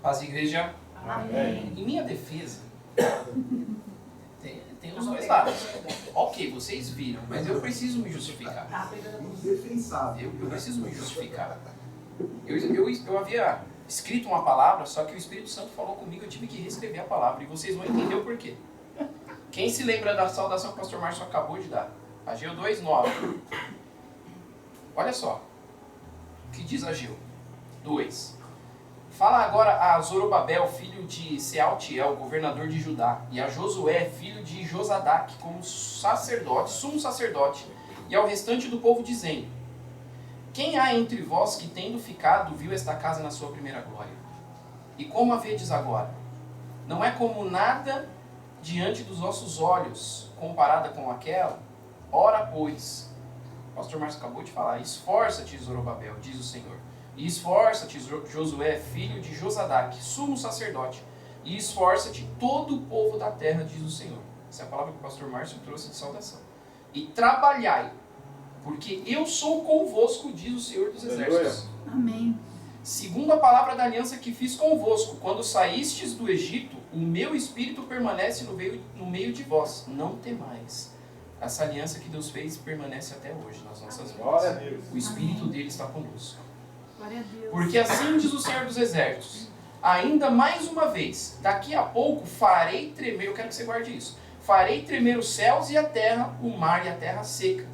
Paz, igreja. Amém. Em minha defesa, tem os dois lados. Ok, vocês viram, mas eu preciso me justificar. Indefensável. Eu preciso me justificar. Eu havia escrito uma palavra, só que o Espírito Santo falou comigo, eu tive que reescrever a palavra, e vocês vão entender o porquê. Quem se lembra da saudação que o pastor Márcio acabou de dar? Ageu 2:9. Olha só o que diz Ageu 2. Fala agora a Zorobabel, filho de Sealtiel, governador de Judá, e a Josué, filho de Josadaque, como sacerdote, sumo sacerdote, e ao restante do povo, dizendo: quem há entre vós que, tendo ficado, viu esta casa na sua primeira glória? E como a vedes agora? Não é como nada diante dos vossos olhos, comparada com aquela? Ora, pois, o pastor Márcio acabou de falar, esforça-te, Zorobabel, diz o Senhor. E esforça-te, Josué, filho de Josadaque, sumo sacerdote. E esforça-te todo o povo da terra, diz o Senhor. Essa é a palavra que o pastor Márcio trouxe de saudação. E trabalhai, porque eu sou convosco, diz o Senhor dos Exércitos. Amém. Segundo a palavra da aliança que fiz convosco, quando saístes do Egito, o meu espírito permanece no meio de vós. Não temais. Essa aliança que Deus fez permanece até hoje nas nossas Glória a vidas. Deus. O espírito dele está conosco. Glória a Deus. Porque assim diz o Senhor dos Exércitos: ainda mais uma vez, daqui a pouco farei tremer, eu quero que você guarde isso, farei tremer os céus e a terra, o mar e a terra seca.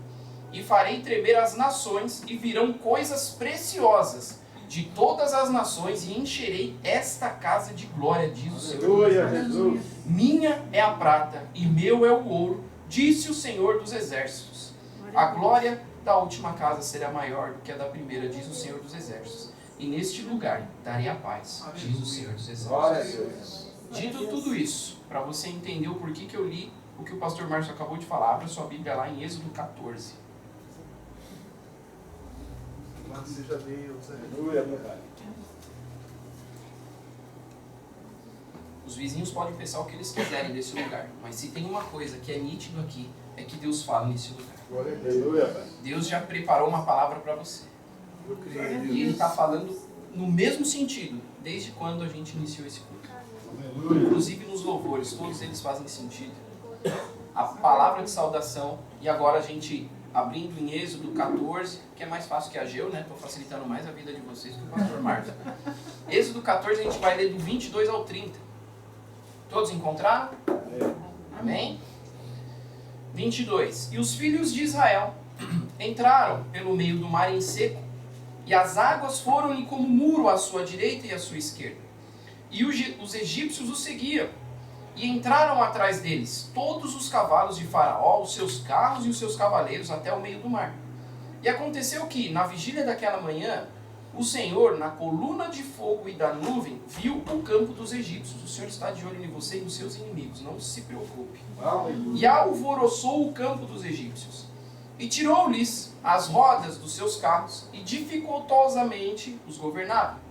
E farei tremer as nações, e virão coisas preciosas de todas as nações, e encherei esta casa de glória, diz o Senhor. Aleluia, Jesus. Minha é a prata, e meu é o ouro, disse o Senhor dos Exércitos. A glória da última casa será maior do que a da primeira, diz o Senhor dos Exércitos. E neste lugar darei a paz, diz o Senhor dos Glória a Exércitos. Deus. Dito tudo isso, para você entender o porquê que eu li o que o pastor Márcio acabou de falar, abra sua Bíblia lá em Êxodo 14. Louvado seja Deus. Aleluia, meu Pai. Os vizinhos podem pensar o que eles quiserem desse lugar, mas se tem uma coisa que é nítido aqui, é que Deus fala nesse lugar. Glória a Deus. Aleluia, Pai. Deus já preparou uma palavra para você. Eu creio, E Ele Deus. está falando no mesmo sentido, desde quando a gente iniciou esse culto. Aleluia. Inclusive nos louvores, todos eles fazem sentido. A palavra de saudação, e agora a gente abrindo em Êxodo 14, que é mais fácil que Ageu, né? Estou facilitando mais a vida de vocês que o pastor Marcos. Êxodo 14 a gente vai ler do 22 ao 30. Todos encontraram? Amém? 22. E os filhos de Israel entraram pelo meio do mar em seco, e as águas foram-lhe como muro à sua direita e à sua esquerda. E os egípcios os seguiam, e entraram atrás deles todos os cavalos de Faraó, os seus carros e os seus cavaleiros até o meio do mar. E aconteceu que, na vigília daquela manhã, o Senhor, na coluna de fogo e da nuvem, viu o campo dos egípcios. O Senhor está de olho em você e nos seus inimigos, não se preocupe. Aleluia. E alvoroçou o campo dos egípcios, e tirou-lhes as rodas dos seus carros, e dificultosamente os governava.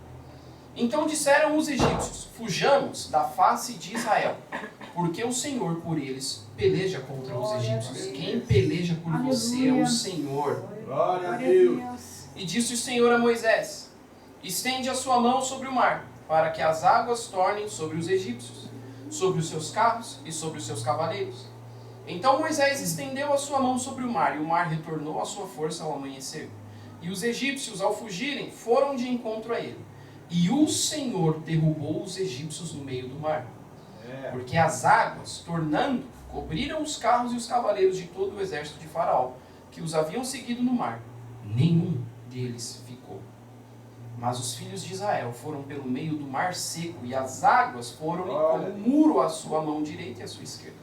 Então disseram os egípcios: fujamos da face de Israel, porque o Senhor por eles peleja contra os egípcios. Quem peleja por você é o Senhor. Glória a Glória a Deus. Deus. E disse o Senhor a Moisés: estende a sua mão sobre o mar, para que as águas tornem sobre os egípcios, sobre os seus carros e sobre os seus cavaleiros. Então Moisés estendeu a sua mão sobre o mar, e o mar retornou à sua força ao amanhecer. E os egípcios, ao fugirem, foram de encontro a ele. E o Senhor derrubou os egípcios no meio do mar, porque as águas, tornando, cobriram os carros e os cavaleiros de todo o exército de Faraó, que os haviam seguido no mar. Nenhum deles ficou. Mas os filhos de Israel foram pelo meio do mar seco, e as águas foram como um muro à sua mão direita e à sua esquerda.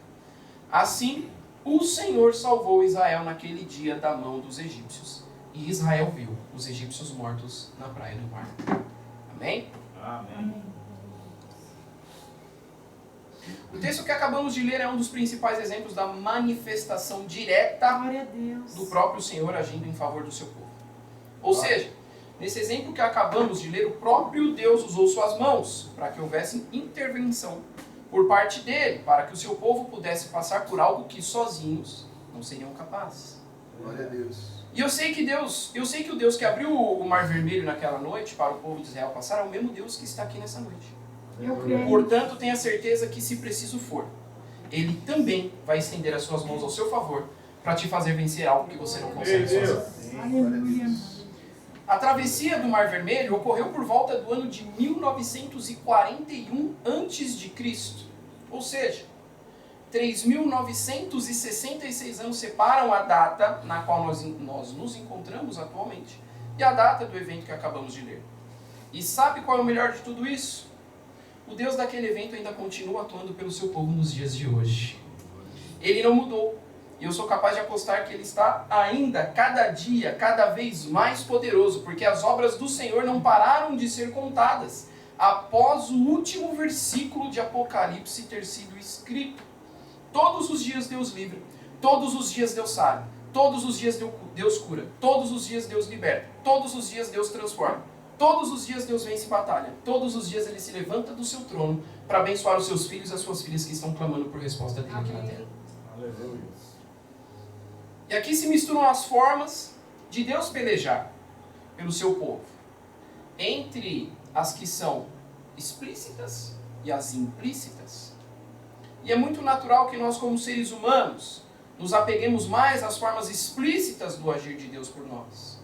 Assim, o Senhor salvou Israel naquele dia da mão dos egípcios. E Israel viu os egípcios mortos na praia do mar. Amém? Amém. O texto que acabamos de ler é um dos principais exemplos da manifestação direta Glória a Deus. do próprio Senhor agindo em favor do seu povo. Ou seja, nesse exemplo que acabamos de ler, o próprio Deus usou suas mãos para que houvesse intervenção por parte dele, para que o seu povo pudesse passar por algo que sozinhos não seriam capazes. Glória a Deus. E eu sei que o Deus que abriu o Mar Vermelho naquela noite para o povo de Israel passar é o mesmo Deus que está aqui nessa noite. Eu creio. Portanto, tenha certeza que, se preciso for, Ele também vai estender as suas mãos ao seu favor para te fazer vencer algo que você não consegue sozinho. Aleluia. A travessia do Mar Vermelho ocorreu por volta do ano de 1941 a.C. Ou seja, 3.966 anos separam a data na qual nós nos encontramos atualmente e a data do evento que acabamos de ler. E sabe qual é o melhor de tudo isso? O Deus daquele evento ainda continua atuando pelo seu povo nos dias de hoje. Ele não mudou. E eu sou capaz de apostar que Ele está ainda, cada dia, cada vez mais poderoso, porque as obras do Senhor não pararam de ser contadas após o último versículo de Apocalipse ter sido escrito. Todos os dias Deus livra, todos os dias Deus sara, todos os dias Deus cura, todos os dias Deus liberta, todos os dias Deus transforma, todos os dias Deus vence batalha, todos os dias Ele se levanta do seu trono para abençoar os seus filhos e as suas filhas que estão clamando por resposta dele aqui na terra. Aleluia. E aqui se misturam as formas de Deus pelejar pelo seu povo, entre as que são explícitas e as implícitas. E é muito natural que nós, como seres humanos, nos apeguemos mais às formas explícitas do agir de Deus por nós.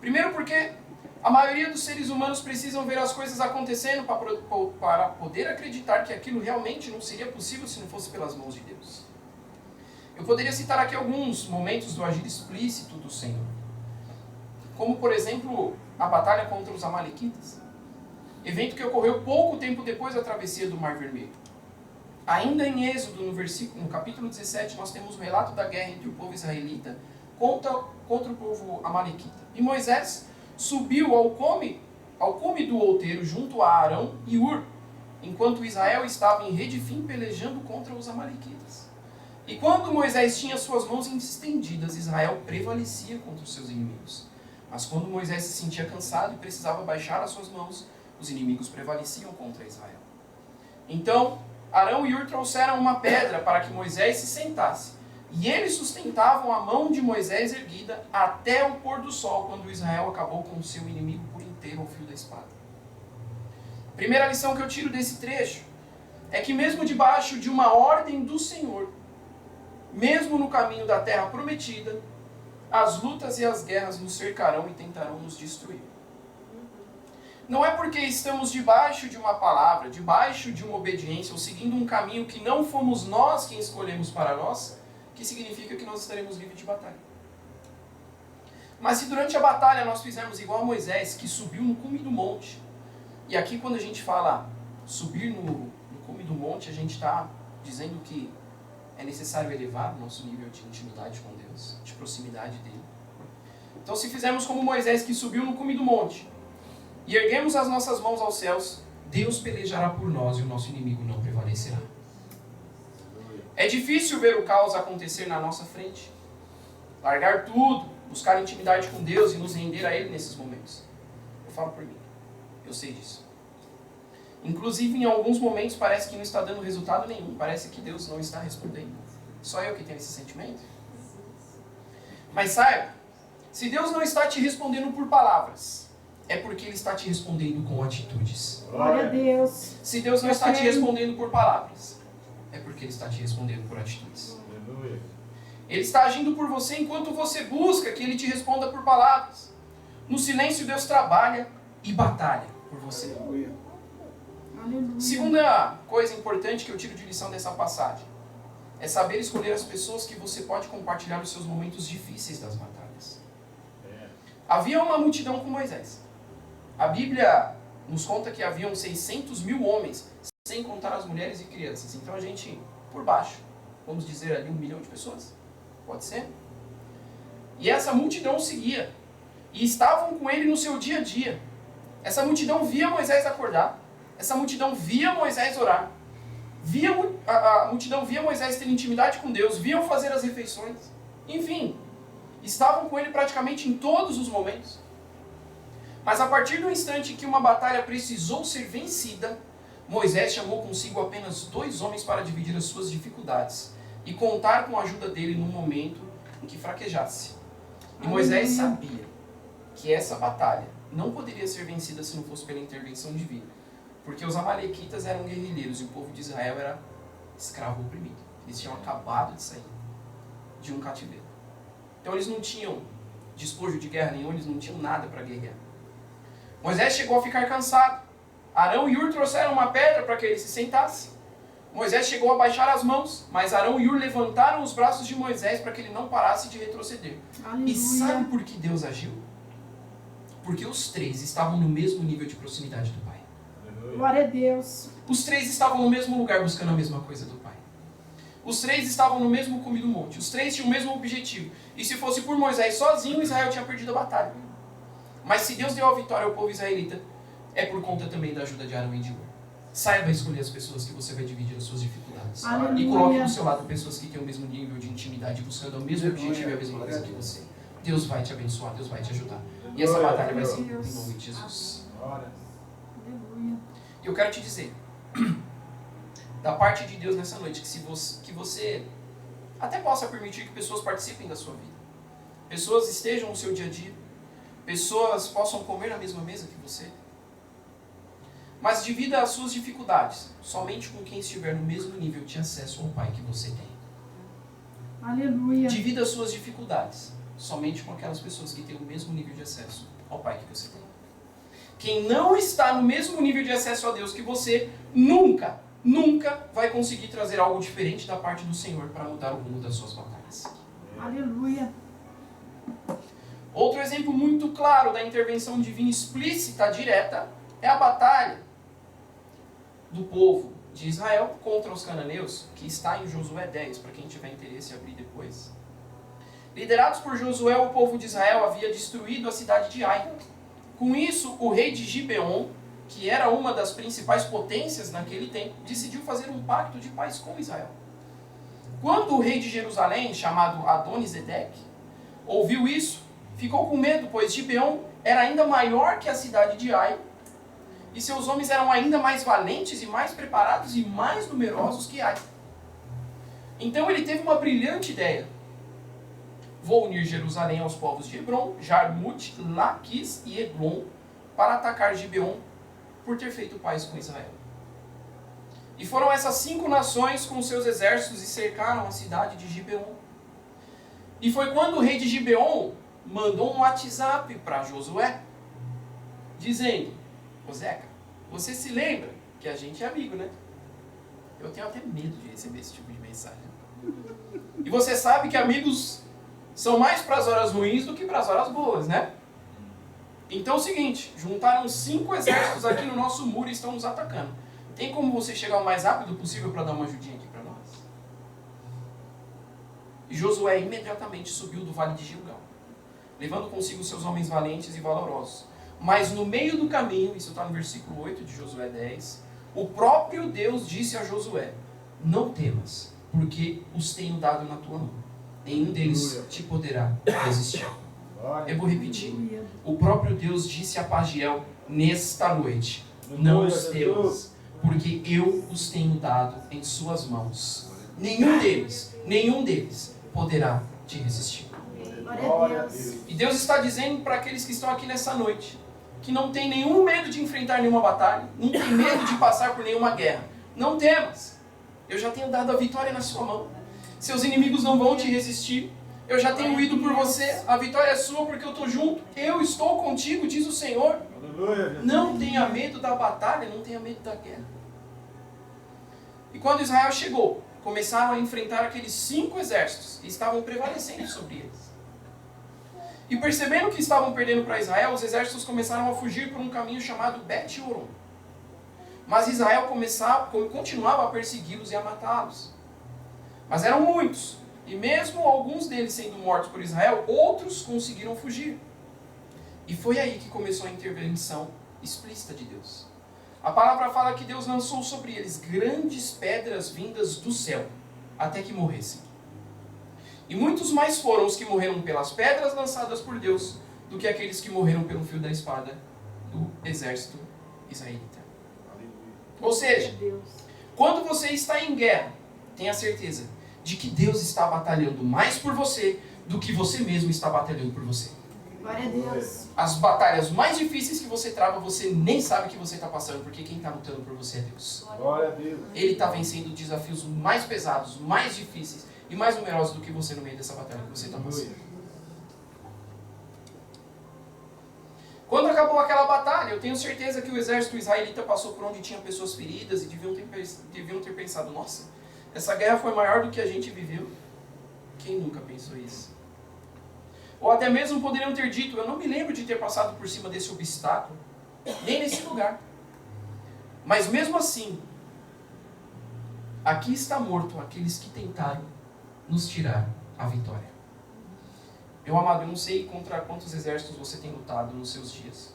Primeiro porque a maioria dos seres humanos precisam ver as coisas acontecendo para poder acreditar que aquilo realmente não seria possível se não fosse pelas mãos de Deus. Eu poderia citar aqui alguns momentos do agir explícito do Senhor. Como, por exemplo, a batalha contra os amalequitas. Evento que ocorreu pouco tempo depois da travessia do Mar Vermelho. Ainda em Êxodo, no capítulo 17, nós temos o relato da guerra entre o povo israelita contra o povo amalequita. E Moisés subiu ao cume do outeiro junto a Arão e Ur, enquanto Israel estava em Redifim pelejando contra os amalequitas. E quando Moisés tinha suas mãos estendidas, Israel prevalecia contra os seus inimigos. Mas quando Moisés se sentia cansado e precisava baixar as suas mãos, os inimigos prevaleciam contra Israel. Então, Arão e Ur trouxeram uma pedra para que Moisés se sentasse. E eles sustentavam a mão de Moisés erguida até o pôr do sol, quando Israel acabou com o seu inimigo por inteiro ao fio da espada. Primeira lição que eu tiro desse trecho é que mesmo debaixo de uma ordem do Senhor, mesmo no caminho da terra prometida, as lutas e as guerras nos cercarão e tentarão nos destruir. Não é porque estamos debaixo de uma palavra, debaixo de uma obediência, ou seguindo um caminho que não fomos nós quem escolhemos para nós, que significa que nós estaremos livres de batalha. Mas se durante a batalha nós fizermos igual a Moisés, que subiu no cume do monte, e aqui quando a gente fala subir no cume do monte, a gente está dizendo que é necessário elevar o nosso nível de intimidade com Deus, de proximidade dele. Então se fizermos como Moisés, que subiu no cume do monte, e erguemos as nossas mãos aos céus, Deus pelejará por nós e o nosso inimigo não prevalecerá. É difícil ver o caos acontecer na nossa frente. Largar tudo, buscar intimidade com Deus e nos render a Ele nesses momentos. Eu falo por mim. Eu sei disso. Inclusive, em alguns momentos parece que não está dando resultado nenhum. Parece que Deus não está respondendo. Só eu que tenho esse sentimento. Mas saiba, se Deus não está te respondendo por palavras, é porque Ele está te respondendo com atitudes. Glória a Deus. Se Deus não está te respondendo por palavras, é porque Ele está te respondendo por atitudes. Aleluia. Ele está agindo por você enquanto você busca que Ele te responda por palavras. No silêncio, Deus trabalha e batalha por você. Aleluia. Segunda coisa importante que eu tiro de lição dessa passagem é saber escolher as pessoas que você pode compartilhar os seus momentos difíceis das batalhas. Havia uma multidão com Moisés. A Bíblia nos conta que haviam 600 mil homens, sem contar as mulheres e crianças. Então a gente, por baixo, vamos dizer ali 1 milhão de pessoas? Pode ser? E essa multidão o seguia. E estavam com ele no seu dia a dia. Essa multidão via Moisés acordar. Essa multidão via Moisés orar. A multidão via Moisés ter intimidade com Deus. Viam fazer as refeições. Enfim, estavam com ele praticamente em todos os momentos. Mas a partir do instante que uma batalha precisou ser vencida, Moisés chamou consigo apenas 2 homens para dividir as suas dificuldades e contar com a ajuda dele no momento em que fraquejasse. E Moisés sabia que essa batalha não poderia ser vencida se não fosse pela intervenção divina. Porque os amalequitas eram guerrilheiros e o povo de Israel era escravo oprimido. Eles tinham acabado de sair de um cativeiro. Então eles não tinham despojo de guerra nenhum, eles não tinham nada para guerrear. Moisés chegou a ficar cansado. Arão e Hur trouxeram uma pedra para que ele se sentasse. Moisés chegou a baixar as mãos, mas Arão e Hur levantaram os braços de Moisés para que ele não parasse de retroceder. Aleluia. E sabe por que Deus agiu? Porque os três estavam no mesmo nível de proximidade do Pai. Glória a Deus. Os três estavam no mesmo lugar buscando a mesma coisa do Pai. Os três estavam no mesmo cume do monte. Os três tinham o mesmo objetivo. E se fosse por Moisés sozinho, Israel tinha perdido a batalha. Mas se Deus deu a vitória ao povo israelita, é por conta também da ajuda de Arão e de Hur. Saiba escolher as pessoas que você vai dividir as suas dificuldades. Aleluia. E coloque do seu lado pessoas que têm o mesmo nível de intimidade, buscando o mesmo objetivo e a mesma coisa que você. Deus vai te abençoar, Deus vai te ajudar. E essa batalha vai ser em nome de Jesus. Aleluia. E eu quero te dizer, da parte de Deus nessa noite, que você até possa permitir que pessoas participem da sua vida. Pessoas estejam no seu dia a dia. Pessoas possam comer na mesma mesa que você. Mas divida as suas dificuldades somente com quem estiver no mesmo nível de acesso ao Pai que você tem. Aleluia. Divida as suas dificuldades somente com aquelas pessoas que têm o mesmo nível de acesso ao Pai que você tem. Quem não está no mesmo nível de acesso a Deus que você, nunca vai conseguir trazer algo diferente da parte do Senhor para mudar o rumo das suas batalhas. Aleluia. Outro exemplo muito claro da intervenção divina explícita, direta, é a batalha do povo de Israel contra os cananeus, que está em Josué 10, para quem tiver interesse em abrir depois. Liderados por Josué, o povo de Israel havia destruído a cidade de Ai. Com isso, o rei de Gibeon, que era uma das principais potências naquele tempo, decidiu fazer um pacto de paz com Israel. Quando o rei de Jerusalém, chamado Adonisedeque, ouviu isso, ficou com medo, pois Gibeon era ainda maior que a cidade de Ai, e seus homens eram ainda mais valentes e mais preparados e mais numerosos que Ai. Então ele teve uma brilhante ideia. Vou unir Jerusalém aos povos de Hebron, Jarmut, Laquis e Eglon para atacar Gibeon por ter feito paz com Israel. E foram essas 5 nações com seus exércitos e cercaram a cidade de Gibeon. E foi quando o rei de Gibeon mandou um WhatsApp para Josué, dizendo: ô Zeca, você se lembra que a gente é amigo, né? Eu tenho até medo de receber esse tipo de mensagem. E você sabe que amigos são mais para as horas ruins do que para as horas boas, né? Então é o seguinte, juntaram 5 exércitos aqui no nosso muro e estão nos atacando. Tem como você chegar o mais rápido possível para dar uma ajudinha aqui para nós? E Josué imediatamente subiu do vale de Gilgal, levando consigo seus homens valentes e valorosos. Mas no meio do caminho, isso está no versículo 8 de Josué 10, o próprio Deus disse a Josué: não temas, porque os tenho dado na tua mão. Nenhum deles te poderá resistir. Eu vou repetir. O próprio Deus disse a Pagiel nesta noite: não os temas, porque eu os tenho dado em suas mãos. Nenhum deles poderá te resistir. Glória a Deus. E Deus está dizendo para aqueles que estão aqui nessa noite, que não tem nenhum medo de enfrentar nenhuma batalha, não tem medo de passar por nenhuma guerra. Não temas. Eu já tenho dado a vitória na sua mão. Seus inimigos não vão te resistir. Eu já tenho ido por você. A vitória é sua porque eu estou junto. Eu estou contigo, diz o Senhor. Não tenha medo da batalha, não tenha medo da guerra. E quando Israel chegou, começaram a enfrentar aqueles 5 exércitos e estavam prevalecendo sobre eles. E percebendo que estavam perdendo para Israel, os exércitos começaram a fugir por um caminho chamado Bet-Horon. Mas Israel continuava a persegui-los e a matá-los. Mas eram muitos, e mesmo alguns deles sendo mortos por Israel, outros conseguiram fugir. E foi aí que começou a intervenção explícita de Deus. A palavra fala que Deus lançou sobre eles grandes pedras vindas do céu, até que morressem. E muitos mais foram os que morreram pelas pedras lançadas por Deus, do que aqueles que morreram pelo fio da espada do exército israelita. Ou seja, quando você está em guerra, tenha certeza de que Deus está batalhando mais por você do que você mesmo está batalhando por você. Glória a Deus. As batalhas mais difíceis que você trava, você nem sabe que você está passando, porque quem está lutando por você é Deus. Glória a Deus. Ele está vencendo desafios mais pesados, mais difíceis e mais numerosos do que você no meio dessa batalha que você está passando. Quando acabou aquela batalha, eu tenho certeza que o exército israelita passou por onde tinha pessoas feridas e deviam ter pensado, nossa, essa guerra foi maior do que a gente viveu. Quem nunca pensou isso? Ou até mesmo poderiam ter dito, eu não me lembro de ter passado por cima desse obstáculo, nem nesse lugar. Mas mesmo assim, aqui está morto aqueles que tentaram nos tirar a vitória. Meu amado, eu não sei contra quantos exércitos você tem lutado nos seus dias.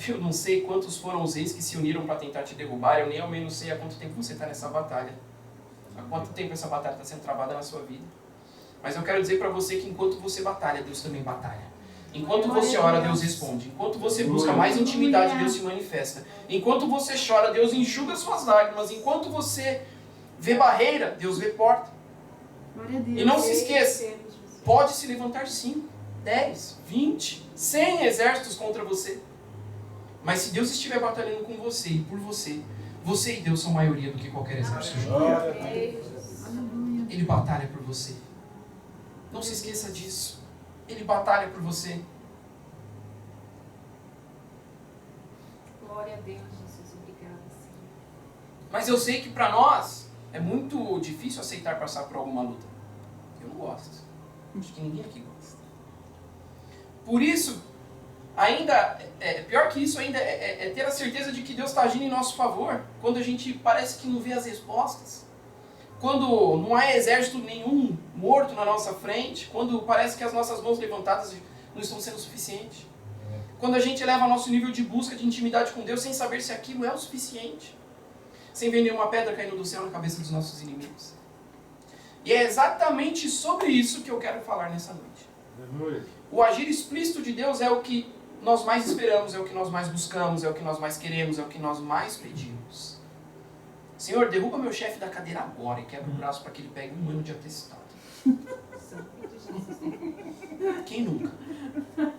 Eu não sei quantos foram os reis que se uniram para tentar te derrubar, eu nem ao menos sei há quanto tempo você está nessa batalha. Há quanto tempo essa batalha está sendo travada na sua vida. Mas eu quero dizer para você que enquanto você batalha, Deus também batalha. Enquanto você ora, Deus responde. Enquanto você busca mais intimidade, Deus se manifesta. Enquanto você chora, Deus enxuga suas lágrimas. Enquanto você vê barreira, Deus vê porta. Glória a Deus. E não se esqueça, pode se levantar 5, 10, 20, 100 exércitos contra você. Mas se Deus estiver batalhando com você e por você, você e Deus são maioria do que qualquer exército junto. Aleluia. Ele batalha por você. Não se esqueça disso. Ele batalha por você. Glória a Deus, Jesus, obrigada, Senhor. Mas eu sei que para nós é muito difícil aceitar passar por alguma luta. Eu não gosto. Acho que ninguém aqui gosta. Por isso, ainda, pior que isso ainda é ter a certeza de que Deus está agindo em nosso favor. Quando a gente parece que não vê as respostas. Quando não há exército nenhum morto na nossa frente. Quando parece que as nossas mãos levantadas não estão sendo suficientes. Quando a gente eleva nosso nível de busca, de intimidade com Deus, sem saber se aquilo é o suficiente. Sem ver nenhuma pedra caindo do céu na cabeça dos nossos inimigos. E é exatamente sobre isso que eu quero falar nessa noite. O agir explícito de Deus é o que nós mais esperamos, é o que nós mais buscamos, é o que nós mais queremos, é o que nós mais pedimos. Senhor, derruba meu chefe da cadeira agora e quebra o braço para que ele pegue 1 ano de atestado. Quem nunca?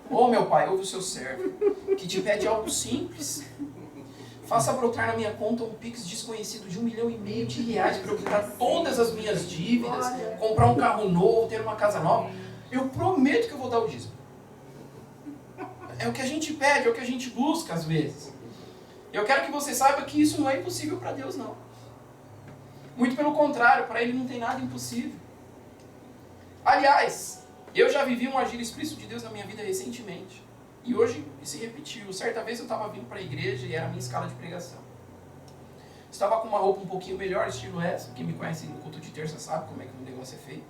Oh, meu Pai, ouve o seu servo, que te pede algo simples. Faça brotar na minha conta um Pix desconhecido de R$1,5 milhão para eu quitar todas as minhas dívidas, comprar um carro novo, ter uma casa nova. Eu prometo que eu vou dar o dízimo. É o que a gente pede, é o que a gente busca às vezes. Eu quero que você saiba que isso não é impossível para Deus, não. Muito pelo contrário, para Ele não tem nada impossível. Aliás, eu já vivi um agir explícito de Deus na minha vida recentemente. E hoje se repetiu. Certa vez eu estava vindo para a igreja e era a minha escala de pregação. Estava com uma roupa um pouquinho melhor, estilo essa. Quem me conhece no culto de terça sabe como é que o negócio é feito.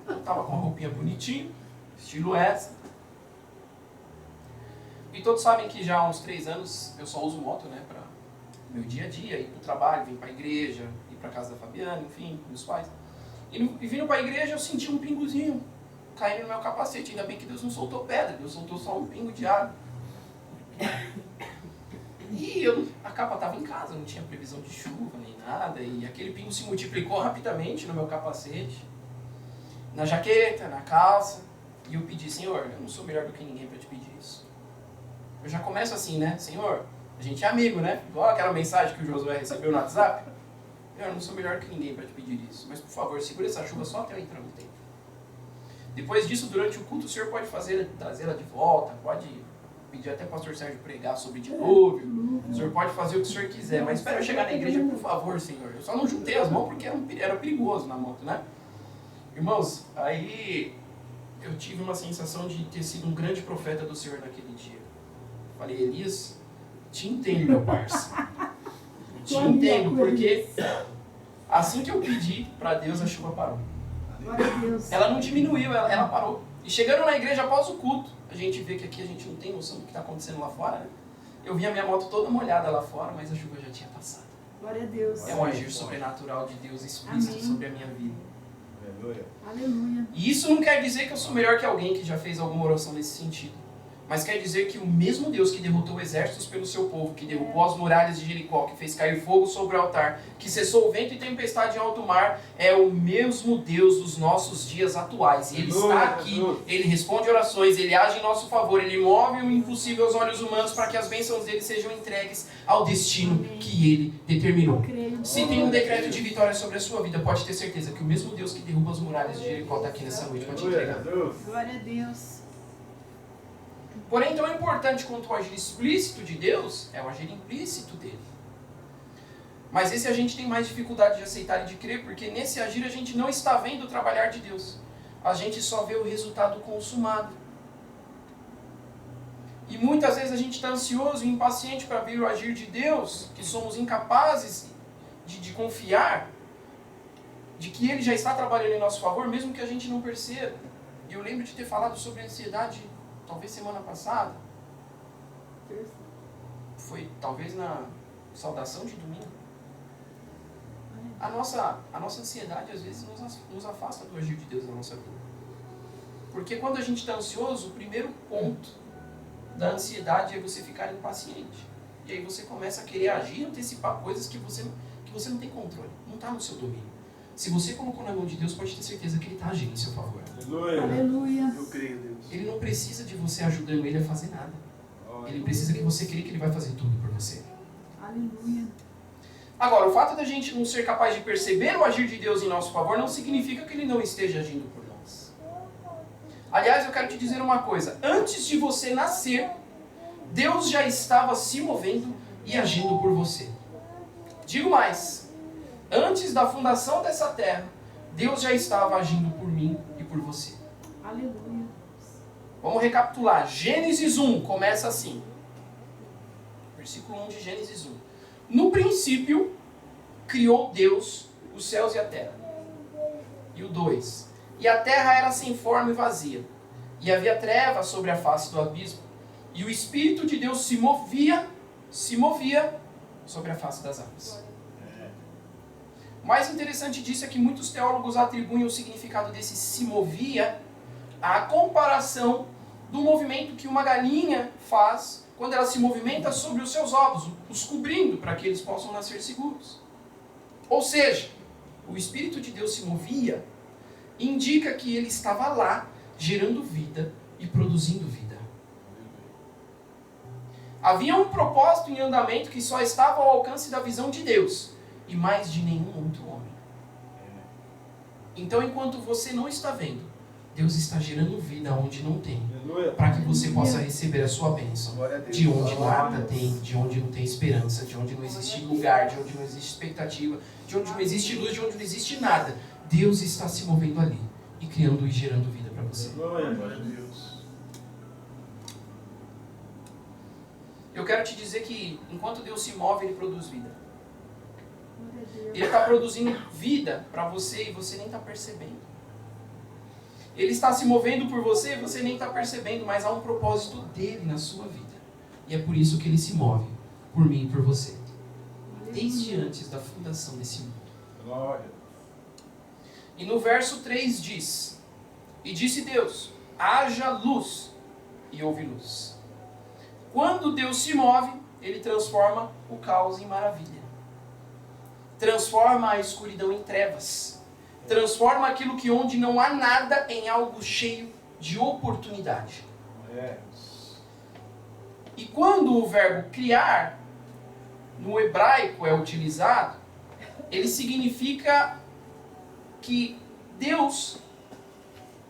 Eu estava com uma roupinha bonitinha, estilo essa. E todos sabem que já há uns 3 anos eu só uso moto, né, para meu dia a dia, ir para o trabalho, vir para a igreja, ir para a casa da Fabiana, enfim, meus pais. E vindo para a igreja eu senti um pingozinho caindo no meu capacete. Ainda bem que Deus não soltou pedra, Deus soltou só um pingo de água. E a capa estava em casa, não tinha previsão de chuva nem nada, e aquele pingo se multiplicou rapidamente no meu capacete, na jaqueta, na calça, e eu pedi, Senhor, eu não sou melhor do que ninguém para te pedir isso. Eu já começo assim, né? Senhor, a gente é amigo, né? Igual aquela mensagem que o Josué recebeu no WhatsApp. Eu não sou melhor que ninguém para te pedir isso, mas por favor, segura essa chuva só até eu entrar no templo. Depois disso, durante o culto, o Senhor pode trazê-la de volta, pode pedir até o pastor Sérgio pregar sobre dilúvio, o Senhor pode fazer o que o Senhor quiser, mas espera eu chegar na igreja, por favor, Senhor. Eu só não juntei as mãos porque era perigoso na moto, né? Irmãos, aí eu tive uma sensação de ter sido um grande profeta do Senhor naquele dia. Falei, Elias, te entendo, meu parceiro. Te entendo, porque assim que eu pedi para Deus, a chuva parou. Glória a Deus. Ela não diminuiu, ela parou. E chegando na igreja após o culto, a gente vê que aqui a gente não tem noção do que está acontecendo lá fora, né? Eu vi a minha moto toda molhada lá fora, mas a chuva já tinha passado. Glória a Deus. É um agir sobrenatural de Deus explícito Amém. sobre a minha vida. Aleluia. Aleluia. E isso não quer dizer que eu sou melhor que alguém que já fez alguma oração nesse sentido. Mas quer dizer que o mesmo Deus que derrotou exércitos pelo seu povo, que derrubou as muralhas de Jericó, que fez cair fogo sobre o altar, que cessou o vento e tempestade em alto mar, é o mesmo Deus dos nossos dias atuais. E Ele está aqui, Ele responde orações, Ele age em nosso favor, Ele move o impossível aos olhos humanos para que as bênçãos dele sejam entregues ao destino que Ele determinou. Se tem um decreto de vitória sobre a sua vida, pode ter certeza que o mesmo Deus que derruba as muralhas de Jericó está aqui nessa noite para te entregar. Glória a Deus. Porém, tão importante quanto o agir explícito de Deus é o agir implícito dele. Mas esse a gente tem mais dificuldade de aceitar e de crer, porque nesse agir a gente não está vendo o trabalhar de Deus. A gente só vê o resultado consumado. E muitas vezes a gente está ansioso e impaciente para ver o agir de Deus, que somos incapazes de confiar, de que Ele já está trabalhando em nosso favor, mesmo que a gente não perceba. E eu lembro de ter falado sobre ansiedade talvez semana passada, foi talvez na saudação de domingo. A nossa ansiedade às vezes nos afasta do agir de Deus na nossa vida. Porque quando a gente está ansioso, o primeiro ponto da ansiedade é você ficar impaciente. E aí você começa a querer agir, antecipar coisas que você não tem controle, não está no seu domínio. Se você colocou na mão de Deus, pode ter certeza que Ele está agindo em seu favor. Aleluia. Eu creio, Deus. Ele não precisa de você ajudando Ele a fazer nada. Ele precisa que você creia que Ele vai fazer tudo por você. Aleluia. Agora, o fato da gente não ser capaz de perceber o agir de Deus em nosso favor não significa que Ele não esteja agindo por nós. Aliás, eu quero te dizer uma coisa. Antes de você nascer, Deus já estava se movendo e agindo por você. Digo mais. Antes da fundação dessa terra, Deus já estava agindo por mim e por você. Aleluia. Vamos recapitular. Gênesis 1 começa assim. Versículo 1 de Gênesis 1. No princípio, criou Deus os céus e a terra. E o 2. E a terra era sem forma e vazia. E havia trevas sobre a face do abismo. E o Espírito de Deus se movia sobre a face das águas. O mais interessante disso é que muitos teólogos atribuem o significado desse se movia à comparação do movimento que uma galinha faz quando ela se movimenta sobre os seus ovos, os cobrindo para que eles possam nascer seguros. Ou seja, o Espírito de Deus se movia, indica que Ele estava lá, gerando vida e produzindo vida. Havia um propósito em andamento que só estava ao alcance da visão de Deus e mais de nenhum outro homem. Então, enquanto você não está vendo, Deus está gerando vida onde não tem, para que você possa receber a sua bênção, de onde nada tem, de onde não tem esperança, de onde não existe lugar, de onde não existe expectativa, de onde não existe luz, de onde não existe nada. Deus está se movendo ali e criando e gerando vida para você. Glória a Deus. Eu quero te dizer que enquanto Deus se move, Ele produz vida. Ele está produzindo vida para você e você nem está percebendo. Ele está se movendo por você e você nem está percebendo, mas há um propósito dele na sua vida. E é por isso que ele se move por mim e por você. Desde antes da fundação desse mundo. Glória. E no verso 3 diz: E disse Deus, haja luz, e houve luz. Quando Deus se move, Ele transforma o caos em maravilha. Transforma a escuridão em trevas. Transforma aquilo que onde não há nada em algo cheio de oportunidade. E quando o verbo criar, no hebraico é utilizado, ele significa que Deus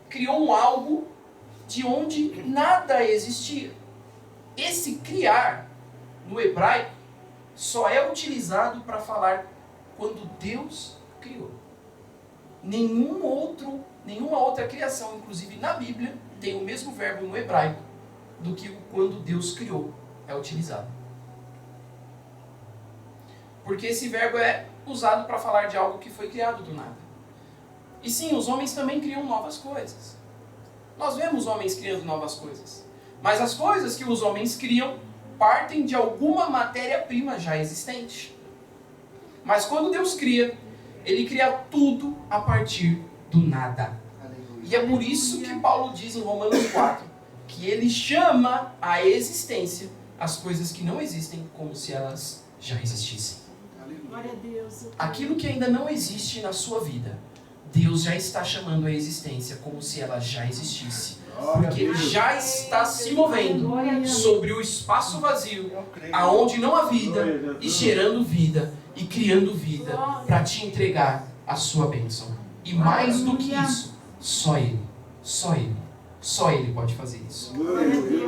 criou um algo de onde nada existia. Esse criar, no hebraico, só é utilizado para falar quando Deus criou. Nenhuma outra criação, inclusive na Bíblia, tem o mesmo verbo no hebraico do que quando Deus criou é utilizado. Porque esse verbo é usado para falar de algo que foi criado do nada. E sim, os homens também criam novas coisas. Nós vemos homens criando novas coisas. Mas as coisas que os homens criam partem de alguma matéria-prima já existente. Mas quando Deus cria, Ele cria tudo a partir do nada. Aleluia. E é por isso que Paulo diz em Romanos 4 que ele chama à existência as coisas que não existem como se elas já existissem. Glória a Deus. Aquilo que ainda não existe na sua vida, Deus já está chamando à existência como se ela já existisse. Porque Ele já está se movendo sobre o espaço vazio, aonde não há vida, e gerando vida, e criando vida, para te entregar a sua bênção. E mais do que isso, só Ele pode fazer isso.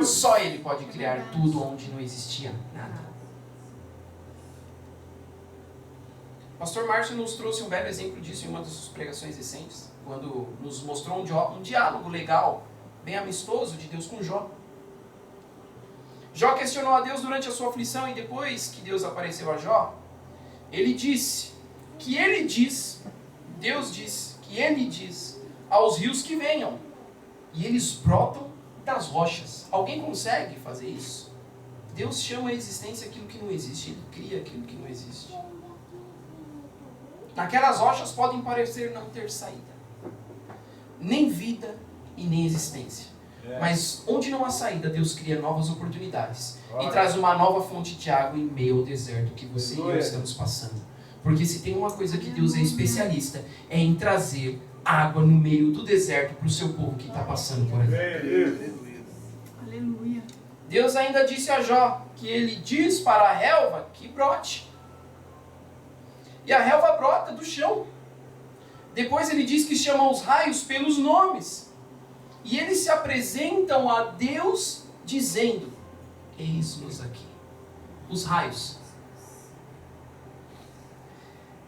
Só Ele pode criar tudo onde não existia nada. Pastor Márcio nos trouxe um belo exemplo disso em uma das suas pregações recentes, quando nos mostrou um diálogo legal, bem amistoso de Deus com Jó. Jó questionou a Deus durante a sua aflição e depois que Deus apareceu a Jó, ele disse que Deus diz que Ele diz aos rios que venham e eles brotam das rochas. Alguém consegue fazer isso? Deus chama à existência aquilo que não existe, Ele cria aquilo que não existe. Naquelas rochas podem parecer não ter saída, nem vida e nem existência. Mas onde não há saída, Deus cria novas oportunidades e traz uma nova fonte de água em meio ao deserto que você e eu estamos passando. Porque se tem uma coisa que Deus é especialista, é em trazer água no meio do deserto para o seu povo que está passando por ali. Aleluia. Deus ainda disse a Jó que Ele diz para a relva que brote. E a relva brota do chão. Depois Ele diz que chama os raios pelos nomes. E eles se apresentam a Deus dizendo: eis-nos aqui. Os raios.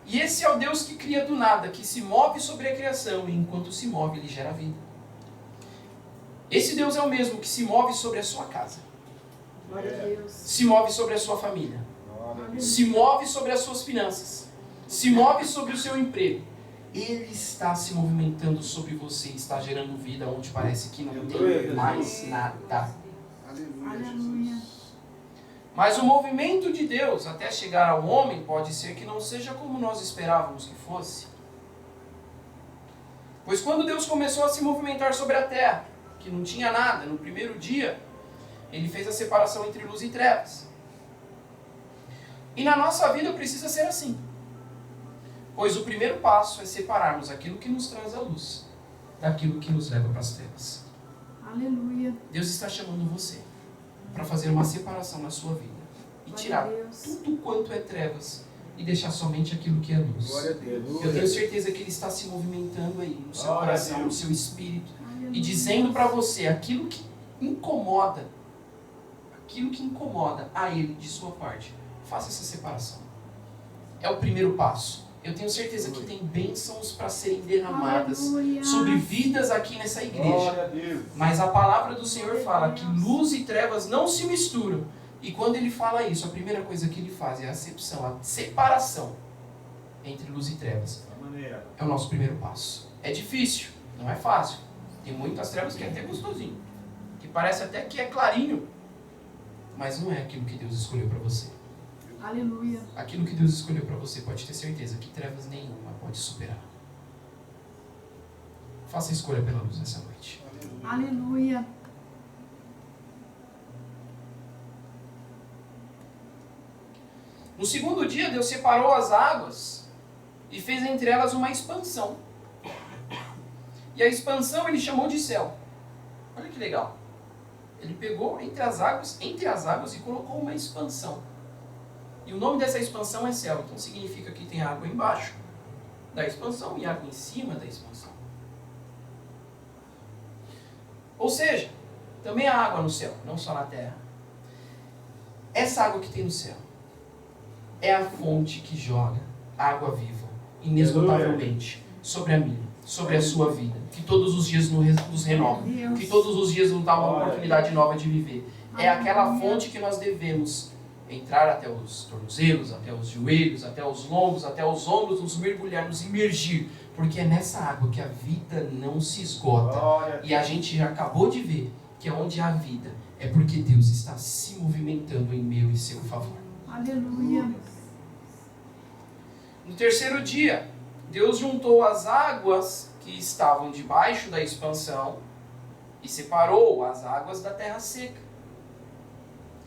E esse é o Deus que cria do nada, que se move sobre a criação, e enquanto se move, Ele gera vida. Esse Deus é o mesmo que se move sobre a sua casa. Glória a Deus. Se move sobre a sua família. Se move sobre as suas finanças. Se move sobre o seu emprego. Ele está se movimentando sobre você, está gerando vida onde parece que não tem mais nada. Aleluia. Mas o movimento de Deus até chegar ao homem pode ser que não seja como nós esperávamos que fosse. Pois quando Deus começou a se movimentar sobre a terra, que não tinha nada, no primeiro dia, Ele fez a separação entre luz e trevas. E na nossa vida precisa ser assim. Pois o primeiro passo é separarmos aquilo que nos traz a luz daquilo que nos leva para as trevas. Aleluia. Deus está chamando você para fazer uma separação na sua vida e tirar tudo quanto é trevas e deixar somente aquilo que é luz. Glória a Deus. Eu tenho certeza que Ele está se movimentando aí no seu coração, no seu espírito, Aleluia. e dizendo para você aquilo que incomoda a Ele de sua parte. Faça essa separação. É o primeiro passo. Eu tenho certeza que tem bênçãos para serem derramadas Aleluia. sobre vidas aqui nessa igreja. Mas a palavra do Senhor fala que luz e trevas não se misturam. E quando Ele fala isso, a primeira coisa que Ele faz é a acepção, a separação entre luz e trevas. É o nosso primeiro passo. É difícil, não é fácil. Tem muitas trevas que é até gostosinho, que parece até que é clarinho, mas não é aquilo que Deus escolheu para você. Aleluia. Aquilo que Deus escolheu para você, pode ter certeza que trevas nenhuma pode superar. Faça a escolha pela luz nessa noite. Aleluia. No segundo dia, Deus separou as águas e fez entre elas uma expansão. E a expansão Ele chamou de céu. Olha que legal. Ele pegou entre as águas e colocou uma expansão. E o nome dessa expansão é céu. Então significa que tem água embaixo da expansão e água em cima da expansão. Ou seja, também há água no céu, não só na terra. Essa água que tem no céu é a fonte que joga água viva, inesgotavelmente, sobre a minha, sobre a sua vida, que todos os dias nos renova, que todos os dias nos dá uma oportunidade nova de viver. É aquela fonte que nós devemos entrar até os tornozelos, até os joelhos, até os lombos, até os ombros, nos mergulhar, nos imergir, porque é nessa água que a vida não se esgota. E a gente já acabou de ver que onde há vida é porque Deus está se movimentando em meu e seu favor. Aleluia. No terceiro dia, Deus juntou as águas que estavam debaixo da expansão e separou as águas da terra seca.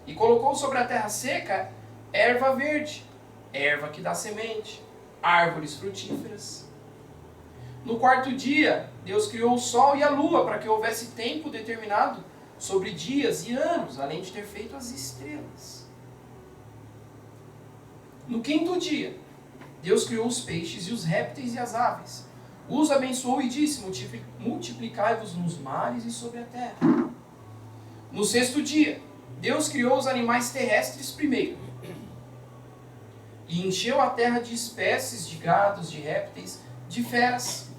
E colocou sobre a terra seca erva verde, erva que dá semente, árvores frutíferas. No quarto dia, Deus criou o sol e a lua para que houvesse tempo determinado sobre dias e anos, além de ter feito as estrelas. No quinto dia, Deus criou os peixes e os répteis e as aves. Os abençoou e disse: multiplicai-vos nos mares e sobre a terra. No sexto dia, Deus criou os animais terrestres primeiro, e encheu a terra de espécies de gados, de répteis, de feras.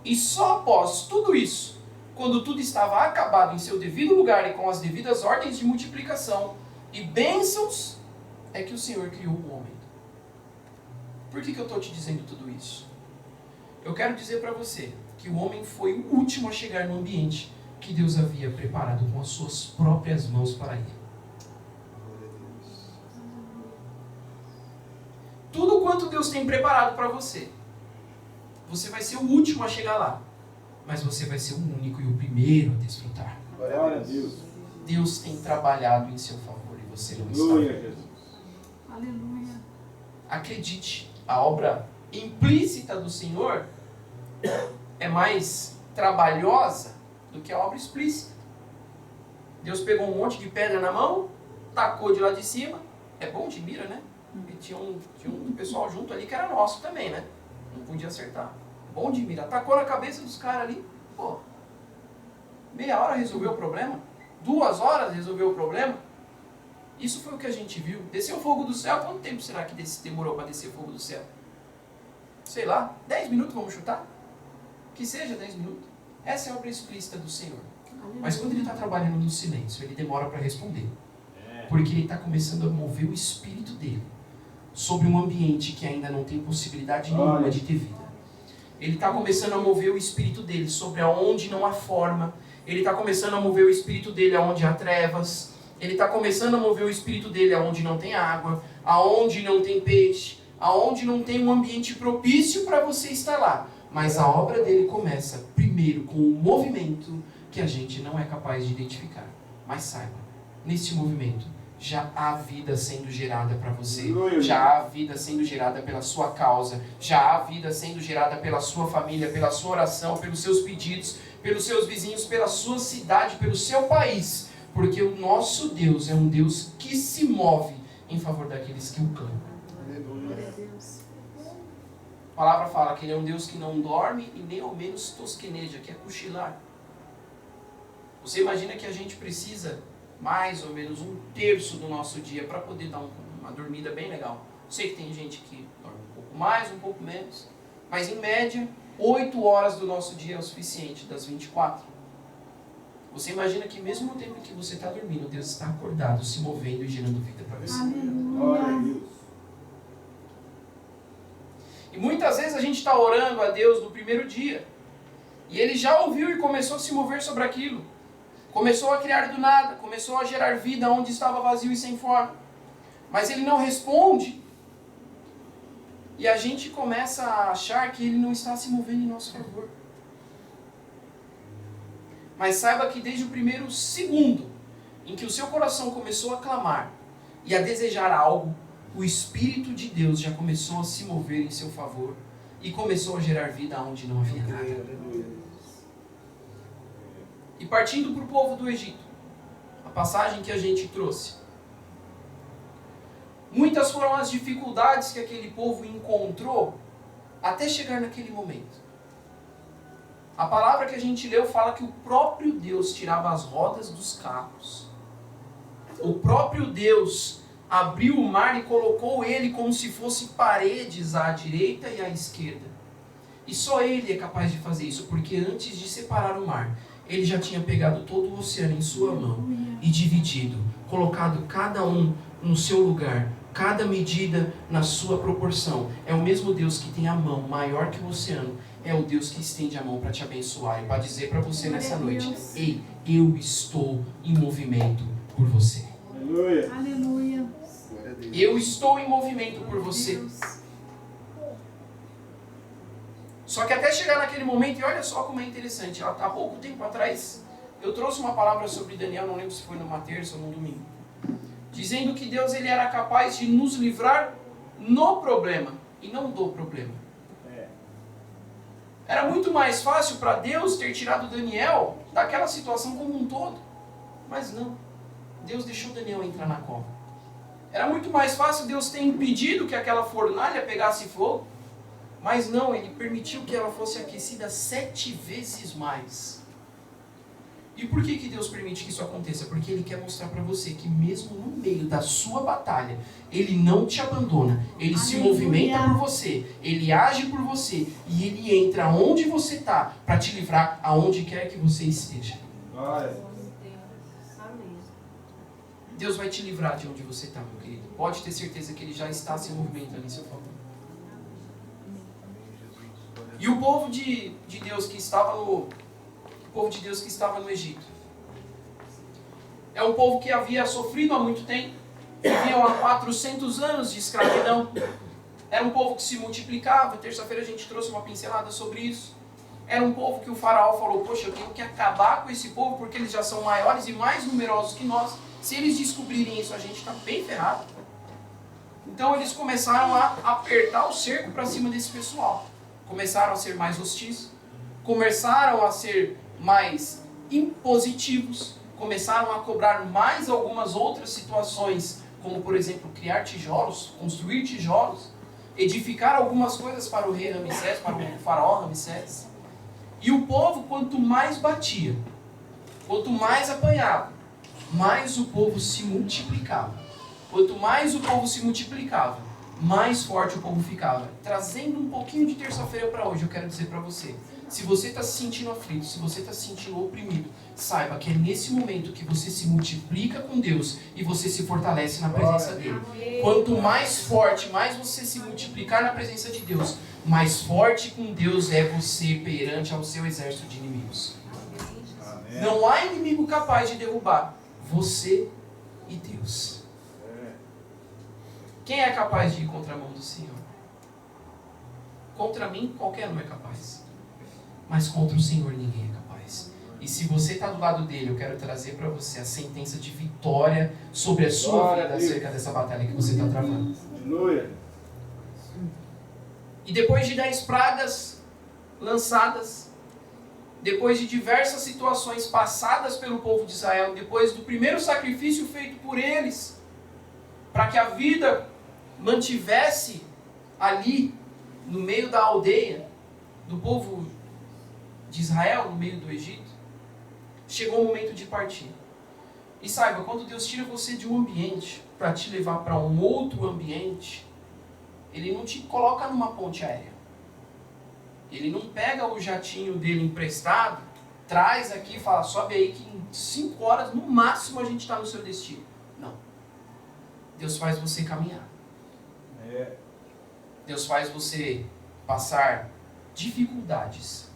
E só após tudo isso, quando tudo estava acabado em seu devido lugar e com as devidas ordens de multiplicação e bênçãos, é que o Senhor criou o homem. Por que eu estou te dizendo tudo isso? Eu quero dizer para você que o homem foi o último a chegar no ambiente que Deus havia preparado com as suas próprias mãos para ele. Tudo quanto Deus tem preparado para você, você vai ser o último a chegar lá, mas você vai ser o único e o primeiro a desfrutar. Glória a Deus. Deus tem trabalhado em seu favor e você não Glória a está. Jesus. Aleluia. Acredite, a obra implícita do Senhor é mais trabalhosa do que a obra explícita. Deus pegou um monte de pedra na mão, tacou de lá de cima. É bom de mira, né? E tinha um pessoal junto ali que era nosso também, né? Não podia acertar. Bom de mira. Tacou na cabeça dos caras ali. Pô, meia hora resolveu o problema? 2 horas resolveu o problema? Isso foi o que a gente viu. Desceu fogo do céu. Quanto tempo será que demorou para descer fogo do céu? Sei lá, 10 minutos, vamos chutar? Que seja 10 minutos. Essa é a obra explícita do Senhor. Mas quando ele está trabalhando no silêncio, ele demora para responder. Porque ele está começando a mover o espírito dele sobre um ambiente que ainda não tem possibilidade nenhuma de ter vida. Ele está começando a mover o espírito dele sobre aonde não há forma. Ele está começando a mover o espírito dele aonde há trevas. Ele está começando a mover o espírito dele aonde não tem água, aonde não tem peixe, aonde não tem um ambiente propício para você estar lá. Mas a obra dele começa primeiro com um movimento que a gente não é capaz de identificar. Mas saiba, nesse movimento já há vida sendo gerada para você, já há vida sendo gerada pela sua causa, já há vida sendo gerada pela sua família, pela sua oração, pelos seus pedidos, pelos seus vizinhos, pela sua cidade, pelo seu país. Porque o nosso Deus é um Deus que se move em favor daqueles que o clamam. Glória a Deus. A palavra fala que ele é um Deus que não dorme e nem ao menos tosqueneja, que é cochilar. Você imagina que a gente precisa mais ou menos 1/3 do nosso dia para poder dar uma dormida bem legal. Sei que tem gente que dorme um pouco mais, um pouco menos, mas em média 8 horas do nosso dia é o suficiente, das 24. Você imagina que mesmo no tempo que você está dormindo, Deus está acordado, se movendo e gerando vida para você. Glória a Aleluia. Deus. E muitas vezes a gente está orando a Deus no primeiro dia, e Ele já ouviu e começou a se mover sobre aquilo. Começou a criar do nada, começou a gerar vida onde estava vazio e sem forma. Mas Ele não responde. E a gente começa a achar que Ele não está se movendo em nosso favor. Mas saiba que desde o primeiro segundo em que o seu coração começou a clamar e a desejar algo, o Espírito de Deus já começou a se mover em seu favor e começou a gerar vida onde não havia nada. E partindo para o povo do Egito, a passagem que a gente trouxe. Muitas foram as dificuldades que aquele povo encontrou até chegar naquele momento. A palavra que a gente leu fala que o próprio Deus tirava as rodas dos carros. O próprio Deus abriu o mar e colocou ele como se fossem paredes à direita e à esquerda. E só ele é capaz de fazer isso, porque antes de separar o mar, ele já tinha pegado todo o oceano em sua mão e dividido, colocado cada um no seu lugar, cada medida na sua proporção. É o mesmo Deus que tem a mão maior que o oceano, é o Deus que estende a mão para te abençoar e para dizer para você nessa noite: ei, eu estou em movimento por você. Aleluia. Aleluia. Eu estou em movimento por você. Deus. Só que até chegar naquele momento, e olha só como é interessante, há pouco tempo atrás, eu trouxe uma palavra sobre Daniel, não lembro se foi numa terça ou num domingo, dizendo que Deus ele era capaz de nos livrar no problema e não do problema. Era muito mais fácil para Deus ter tirado Daniel daquela situação como um todo. Mas não. Deus deixou Daniel entrar na cova. Era muito mais fácil Deus ter impedido que aquela fornalha pegasse fogo. Mas não, Ele permitiu que ela fosse aquecida 7 vezes mais. E por que Deus permite que isso aconteça? Porque Ele quer mostrar para você que mesmo no meio da sua batalha, Ele não te abandona. Ele se movimenta por você. Ele age por você. E Ele entra onde você está para te livrar aonde quer que você esteja. Deus vai te livrar de onde você está, meu querido. Pode ter certeza que Ele já está se movimentando em seu favor. E o povo de Deus que estava no Egito é um povo que havia sofrido há muito tempo, viviam há 400 anos de escravidão. Era um povo que se multiplicava. Terça-feira a gente trouxe uma pincelada sobre isso. Era um povo que o faraó falou: poxa, eu tenho que acabar com esse povo porque eles já são maiores e mais numerosos que nós. Se eles descobrirem isso, a gente está bem ferrado. Então eles começaram a apertar o cerco para cima desse pessoal. Começaram a ser mais hostis, começaram a ser mais impositivos, começaram a cobrar mais algumas outras situações, como por exemplo criar tijolos, construir tijolos, edificar algumas coisas para o rei Ramsés, para o faraó Ramsés. E o povo, quanto mais batia, quanto mais apanhava, mais o povo se multiplicava. Quanto mais o povo se multiplicava, mais forte o povo ficava. Trazendo um pouquinho de terça-feira para hoje, eu quero dizer para você, se você está se sentindo aflito, se você está se sentindo oprimido, saiba que é nesse momento que você se multiplica com Deus e você se fortalece na presença dEle. Quanto mais forte, mais você se multiplicar na presença de Deus, mais forte com Deus é você perante ao seu exército de inimigos. Não há inimigo capaz de derrubar você e Deus. Quem é capaz de ir contra a mão do Senhor? Contra mim, qualquer um é capaz. Mas contra o Senhor, ninguém é capaz. E se você está do lado dele, eu quero trazer para você a sentença de vitória sobre a sua vida acerca dessa batalha que você está travando. Aleluia. E depois de 10 pragas lançadas, depois de diversas situações passadas pelo povo de Israel, depois do primeiro sacrifício feito por eles, para que a vida mantivesse ali, no meio da aldeia, do povo de Israel, no meio do Egito, chegou o momento de partir. E saiba, quando Deus tira você de um ambiente para te levar para um outro ambiente, Ele não te coloca numa ponte aérea. Ele não pega o jatinho dele emprestado, traz aqui e fala: sobe aí que em 5 horas, no máximo, a gente está no seu destino. Não. Deus faz você caminhar. Deus faz você passar dificuldades.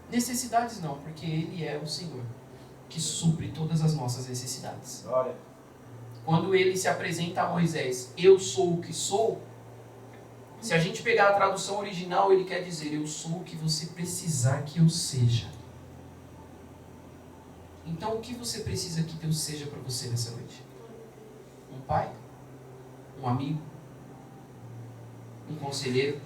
Necessidades não, porque Ele é o Senhor que supre todas as nossas necessidades. Glória. Quando Ele se apresenta a Moisés: eu sou o que sou. Se a gente pegar a tradução original, ele quer dizer: eu sou o que você precisar que eu seja. Então, o que você precisa que Deus seja para você nessa noite? Um pai? Um amigo? Um conselheiro?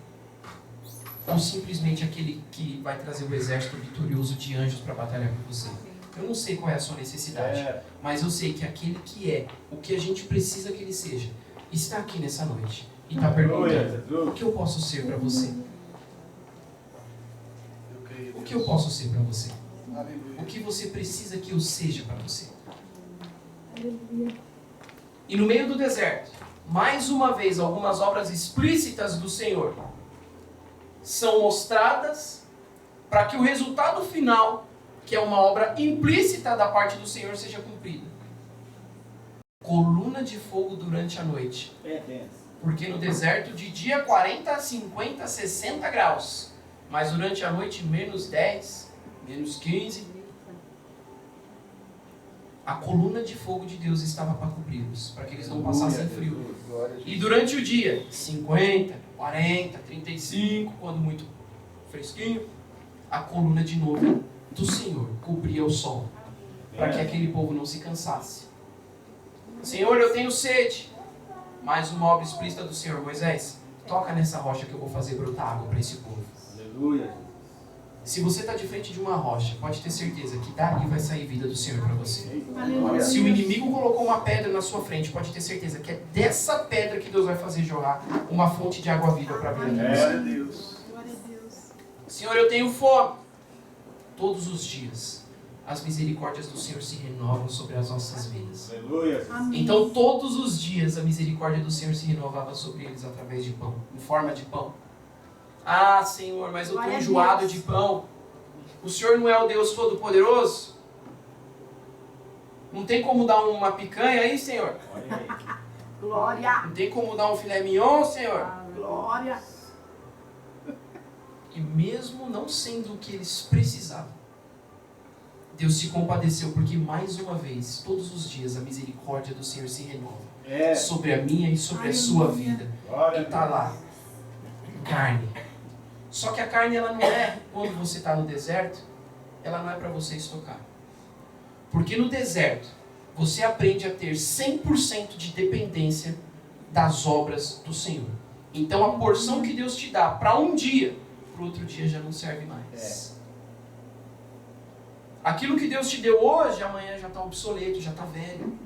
Ou simplesmente aquele que vai trazer o exército vitorioso de anjos para batalhar com você? Eu não sei qual é a sua necessidade, mas eu sei que aquele que é o que a gente precisa que ele seja, está aqui nessa noite. E está perguntando: o que eu posso ser para você? O que eu posso ser para você? O que você precisa que eu seja para você? E no meio do deserto, mais uma vez, algumas obras explícitas do Senhor são mostradas para que o resultado final, que é uma obra implícita da parte do Senhor, seja cumprido. Coluna de fogo durante a noite. Porque no deserto de dia 40, 50, 60 graus. Mas durante a noite menos 10, menos 15. A coluna de fogo de Deus estava para cobri-los, para que eles não passassem frio. E durante o dia, 50, 40, 35, quando muito fresquinho, a coluna de nuvem do Senhor cobria o sol. para que aquele povo não se cansasse. Senhor, eu tenho sede. Mais uma obra explícita do Senhor. Moisés, toca nessa rocha que eu vou fazer brotar água para esse povo. Aleluia. Se você está de frente de uma rocha, pode ter certeza que dali vai sair vida do Senhor para você. Aleluia. Se o inimigo colocou uma pedra na sua frente, pode ter certeza que é dessa pedra que Deus vai fazer jorrar uma fonte de água viva para a vida de você. Glória a Deus. Glória a Deus. Senhor, eu tenho fome. Todos os dias, as misericórdias do Senhor se renovam sobre as nossas vidas. Aleluia. Amém. Então, todos os dias, a misericórdia do Senhor se renovava sobre eles através de pão, em forma de pão. Ah, Senhor, mas eu estou Glória a enjoado Deus. de pão. O Senhor não é o Deus Todo-Poderoso? Não tem como dar uma picanha aí, Senhor? Olha aí. Glória. Não tem como dar um filé mignon, Senhor? Glória. E mesmo não sendo o que eles precisavam, Deus se compadeceu, porque mais uma vez, todos os dias, a misericórdia do Senhor se renova sobre a minha e sobre a sua Aleluia. vida. Glória E a está Deus. lá, carne. Só que a carne, ela não é, quando você está no deserto, ela não é para você estocar. Porque no deserto, você aprende a ter 100% de dependência das obras do Senhor. Então a porção que Deus te dá para um dia, para o outro dia já não serve mais. Aquilo que Deus te deu hoje, amanhã já está obsoleto, já está velho.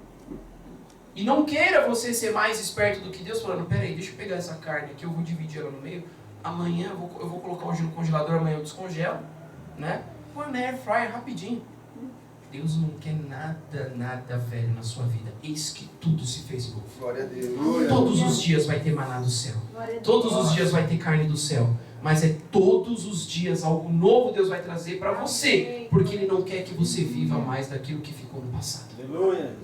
E não queira você ser mais esperto do que Deus, falando, peraí, deixa eu pegar essa carne aqui, eu vou dividir ela no meio, amanhã eu vou colocar hoje no congelador, amanhã eu descongelo, né? Põe na air fryer rapidinho. Deus não quer nada velho na sua vida. Eis que tudo se fez novo. Glória a Deus. Todos os dias vai ter maná do céu. Glória a Deus. Todos os dias vai ter carne do céu. Mas é todos os dias algo novo Deus vai trazer para você. Porque Ele não quer que você viva mais daquilo que ficou no passado. Aleluia.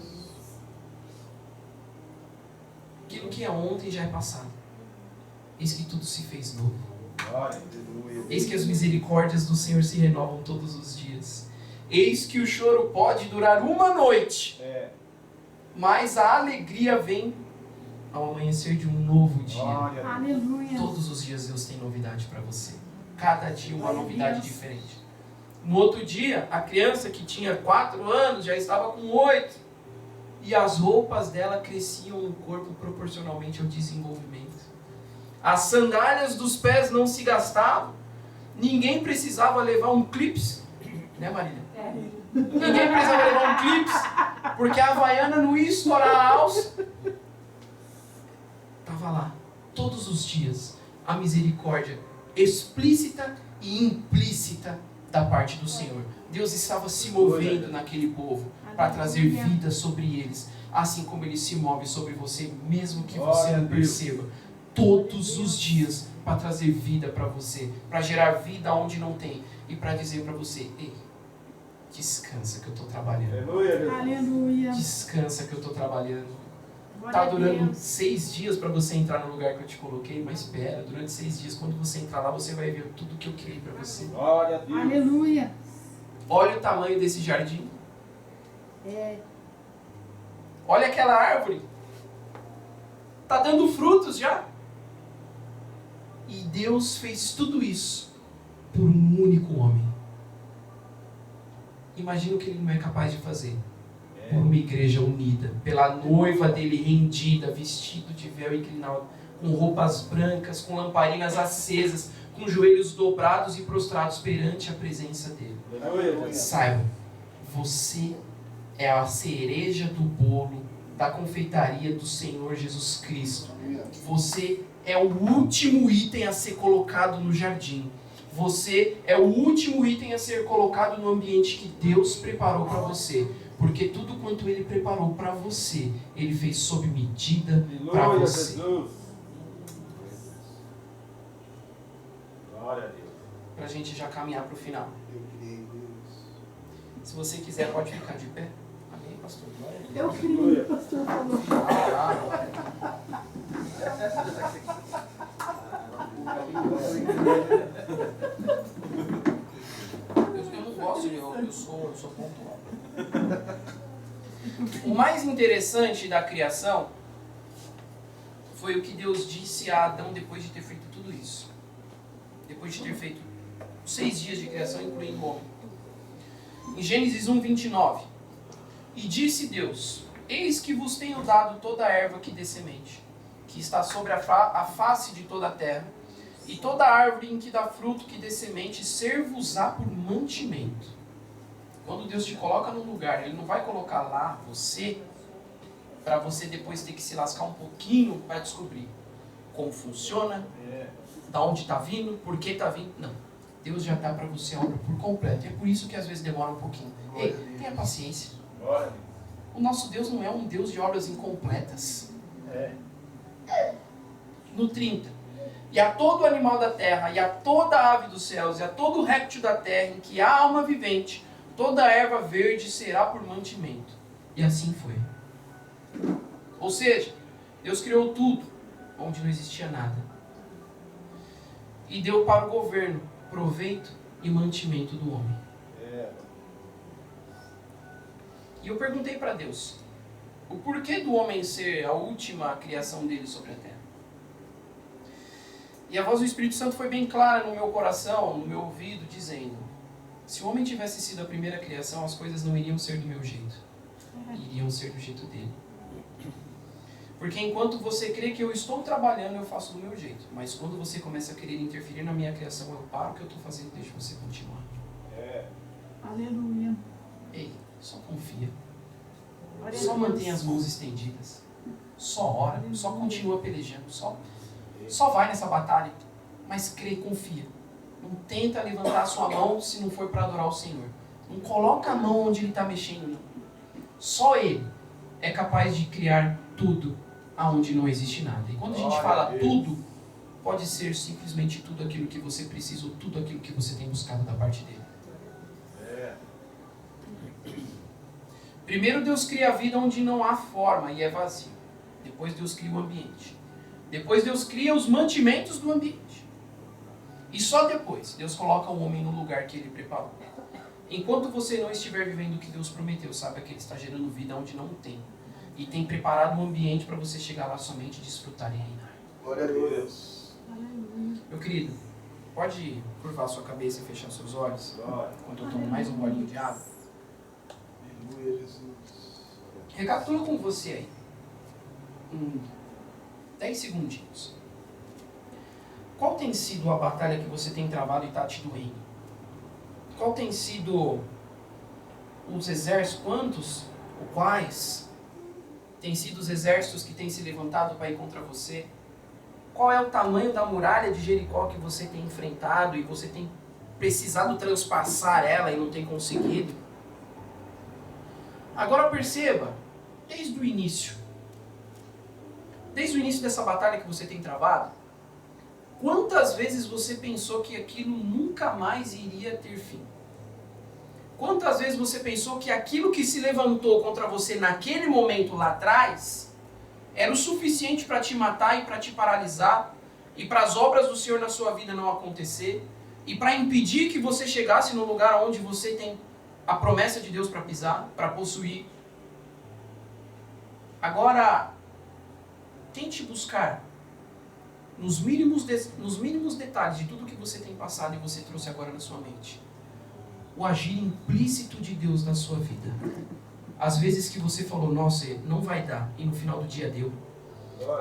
Aquilo que é ontem já é passado. Eis que tudo se fez novo. Glória. Aleluia. Eis que as misericórdias do Senhor se renovam todos os dias. Eis que o choro pode durar uma noite, mas a alegria vem ao amanhecer de um novo dia. Glória a Deus. Aleluia. Todos os dias Deus tem novidade para você. Cada dia uma Glória a novidade Deus. diferente. No outro dia, a criança que tinha 4 anos já estava com 8. E as roupas dela cresciam no corpo proporcionalmente ao desenvolvimento. As sandálias dos pés não se gastavam. Ninguém precisava levar um clips. Né, Marília? Ninguém precisava levar um clips. Porque a Havaiana não ia estourar a alça. Estava lá, todos os dias, a misericórdia explícita e implícita da parte do Senhor. Deus estava se movendo naquele povo para trazer vida sobre eles, assim como Ele se move sobre você, mesmo que você não perceba. Todos os dias, para trazer vida para você, para gerar vida onde não tem, e para dizer para você, ei, descansa que eu estou trabalhando. Aleluia. Aleluia. Descansa que eu estou trabalhando. Glória Tá a durando Deus. 6 dias para você entrar no lugar que eu te coloquei, mas espera, durante 6 dias, quando você entrar lá, você vai ver tudo que eu criei para você. Glória a Deus. Aleluia. Olha o tamanho desse jardim. É. Olha aquela árvore. Tá dando frutos já. E Deus fez tudo isso por um único homem. Imagina o que Ele não é capaz de fazer. Por uma igreja unida, pela noiva dele rendida, vestido de véu inclinado, com roupas brancas, com lamparinas acesas, com joelhos dobrados e prostrados perante a presença dele. Aleluia. Saiba, você é a cereja do bolo da confeitaria do Senhor Jesus Cristo. Você é o último item a ser colocado no jardim. Você é o último item a ser colocado no ambiente que Deus preparou para você. Porque tudo quanto Ele preparou para você, Ele fez sob medida para Aleluia, você. Jesus. Glória a Deus. Para a gente já caminhar para o final. Eu creio, Deus. Se você quiser, pode ficar de pé. Amém, pastor? Glória a Deus. Eu creio, o pastor falou. Eu não gosto de eu sou pontual. O mais interessante da criação foi o que Deus disse a Adão depois de ter feito tudo isso. Depois de ter feito 6 dias de criação, incluindo o homem. Em Gênesis 1:29, E disse Deus: eis que vos tenho dado toda a erva que dê semente, que está sobre a face de toda a terra, e toda árvore em que dá fruto que dê semente, ser-vos-á por mantimento. Quando Deus te coloca num lugar, Ele não vai colocar lá você, para você depois ter que se lascar um pouquinho para descobrir como funciona, da onde está vindo, por que está vindo. Não. Deus já dá para você a obra por completo. E é por isso que às vezes demora um pouquinho. Ei, tenha paciência. Glória a Deus. O nosso Deus não é um Deus de obras incompletas. No 30. E a todo animal da terra, e a toda ave dos céus, e a todo réptil da terra, em que há alma vivente, toda erva verde será por mantimento. E assim foi. Ou seja, Deus criou tudo, onde não existia nada. E deu para o governo proveito e mantimento do homem. E eu perguntei para Deus, o porquê do homem ser a última criação dele sobre a terra? E a voz do Espírito Santo foi bem clara no meu coração, no meu ouvido, dizendo: se o homem tivesse sido a primeira criação, as coisas não iriam ser do meu jeito. Iriam ser do jeito dele. Porque enquanto você crê que eu estou trabalhando, eu faço do meu jeito. Mas quando você começa a querer interferir na minha criação, eu paro o que eu estou fazendo e deixo você continuar. Aleluia. Ei, só confia. Glória a Só Deus. mantém as mãos estendidas. Só ora, só continua pelejando. Só vai nessa batalha. Mas crê e confia. Não tenta levantar a sua mão se não for para adorar o Senhor. Não coloca a mão onde Ele está mexendo, não. Só Ele é capaz de criar tudo aonde não existe nada. E quando a gente fala tudo, pode ser simplesmente tudo aquilo que você precisa ou tudo aquilo que você tem buscado da parte dele. Primeiro Deus cria a vida onde não há forma e é vazio. Depois Deus cria o ambiente. Depois Deus cria os mantimentos do ambiente. E só depois Deus coloca o homem no lugar que Ele preparou. Enquanto você não estiver vivendo o que Deus prometeu, saiba que Ele está gerando vida onde não tem. E tem preparado um ambiente para você chegar lá somente, desfrutar e reinar. Glória a Deus. Aleluia. Meu querido, pode curvar sua cabeça e fechar seus olhos? Glória. Enquanto eu tomo mais um bolinho de água. Aleluia, Jesus. Recapitula com você aí. 10 segundinhos. Qual tem sido a batalha que você tem travado e está te doendo? Qual tem sido os exércitos? Quantos ou quais têm sido os exércitos que têm se levantado para ir contra você? Qual é o tamanho da muralha de Jericó que você tem enfrentado e você tem precisado transpassar ela e não tem conseguido? Agora perceba, desde o início dessa batalha que você tem travado, quantas vezes você pensou que aquilo nunca mais iria ter fim? Quantas vezes você pensou que aquilo que se levantou contra você naquele momento lá atrás era o suficiente para te matar e para te paralisar e para as obras do Senhor na sua vida não acontecer e para impedir que você chegasse no lugar onde você tem a promessa de Deus para pisar, para possuir? Agora, tente buscar nos mínimos detalhes de tudo que você tem passado e você trouxe agora na sua mente, o agir implícito de Deus na sua vida. Às vezes que você falou, nossa, não vai dar, e no final do dia deu.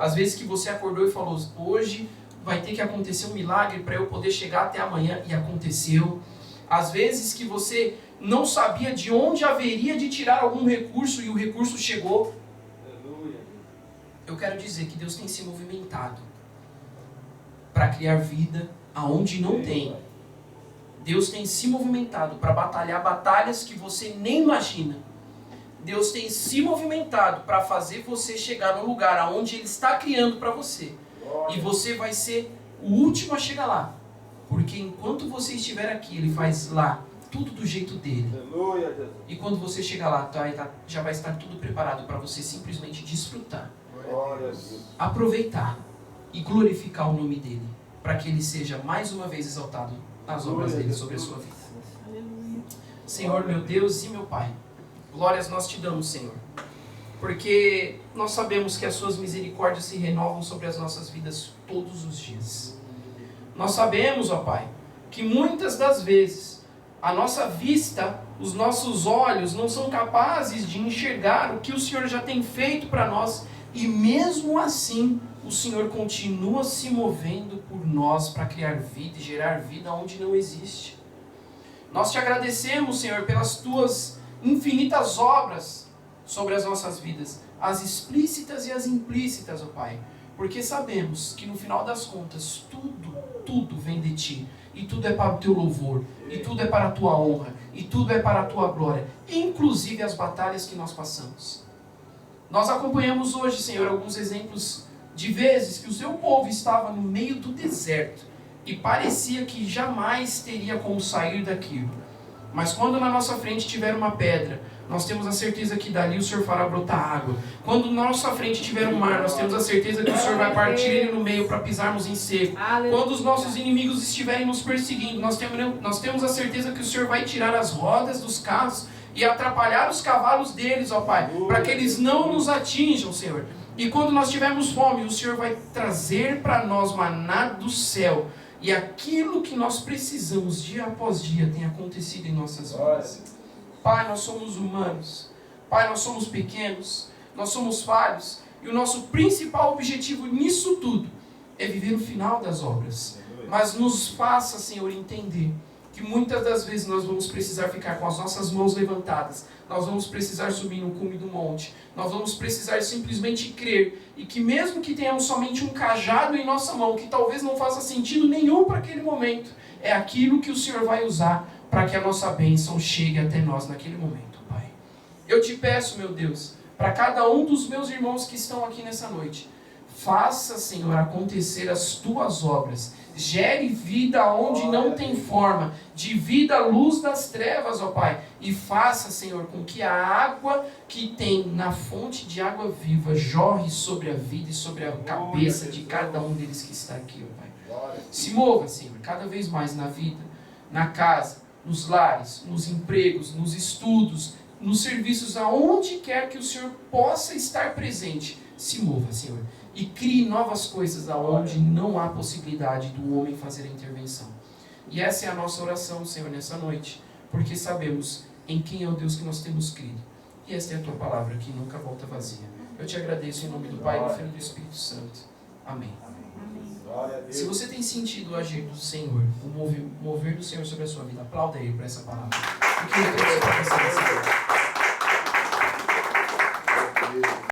Às vezes que você acordou e falou, hoje vai ter que acontecer um milagre para eu poder chegar até amanhã, e aconteceu. Às vezes que você não sabia de onde haveria de tirar algum recurso e o recurso chegou. Eu quero dizer que Deus tem se movimentado para criar vida aonde não tem. Deus tem se movimentado para batalhar batalhas que você nem imagina. Deus tem se movimentado para fazer você chegar no lugar aonde Ele está criando para você. E você vai ser o último a chegar lá. Porque enquanto você estiver aqui, Ele faz lá tudo do jeito dele. E quando você chegar lá, já vai estar tudo preparado para você simplesmente desfrutar, aproveitar e glorificar o nome dele, para que ele seja mais uma vez exaltado nas obras dele sobre a sua vida. Aleluia. Senhor, meu Deus e meu Pai, glórias nós te damos, Senhor, porque nós sabemos que as suas misericórdias se renovam sobre as nossas vidas todos os dias. Nós sabemos, ó Pai, que muitas das vezes a nossa vista Os nossos olhos não são capazes de enxergar o que o Senhor já tem feito para nós. E mesmo assim, o Senhor continua se movendo por nós para criar vida e gerar vida onde não existe. Nós te agradecemos, Senhor, pelas tuas infinitas obras sobre as nossas vidas, as explícitas e as implícitas, ó Pai. Porque sabemos que no final das contas, tudo vem de Ti. E tudo é para o Teu louvor, e tudo é para a Tua honra, e tudo é para a Tua glória, inclusive as batalhas que nós passamos. Nós acompanhamos hoje, Senhor, alguns exemplos de vezes que o Seu povo estava no meio do deserto e parecia que jamais teria como sair daquilo. Mas quando na nossa frente tiver uma pedra, nós temos a certeza que dali o Senhor fará brotar água. Quando na nossa frente tiver um mar, nós temos a certeza que o Senhor vai partir ele no meio para pisarmos em seco. Quando os nossos inimigos estiverem nos perseguindo, nós temos a certeza que o Senhor vai tirar as rodas dos carros e atrapalhar os cavalos deles, ó Pai, para que eles não nos atinjam, Senhor. E quando nós tivermos fome, o Senhor vai trazer para nós maná do céu. E aquilo que nós precisamos dia após dia tem acontecido em nossas vidas. Pai, nós somos humanos. Pai, nós somos pequenos. Nós somos falhos. E o nosso principal objetivo nisso tudo é viver o final das obras. Mas nos faça, Senhor, entender que muitas das vezes nós vamos precisar ficar com as nossas mãos levantadas. Nós vamos precisar subir no cume do monte. Nós vamos precisar simplesmente crer. E que mesmo que tenhamos somente um cajado em nossa mão, que talvez não faça sentido nenhum para aquele momento, é aquilo que o Senhor vai usar para que a nossa bênção chegue até nós naquele momento, Pai. Eu te peço, meu Deus, para cada um dos meus irmãos que estão aqui nessa noite, faça, Senhor, acontecer as tuas obras. Gere vida onde não tem forma. Divida a luz das trevas, ó Pai. E faça, Senhor, com que a água que tem na fonte de água viva jorre sobre a vida e sobre a cabeça de cada um deles que está aqui, ó Pai. Se mova, Senhor, cada vez mais na vida, na casa, nos lares, nos empregos, nos estudos, nos serviços, aonde quer que o Senhor possa estar presente. Se mova, Senhor. E crie novas coisas aonde não há possibilidade do homem fazer a intervenção. E essa é a nossa oração, Senhor, nessa noite. Porque sabemos em quem é o Deus que nós temos crido. E esta é a Tua palavra que nunca volta vazia. Eu te agradeço em nome do Pai, do Filho e do Espírito Santo. Amém. Se você tem sentido o agir do Senhor, o mover do Senhor sobre a sua vida, aplauda Ele por essa palavra. Porque Ele trouxe para você nessa noite.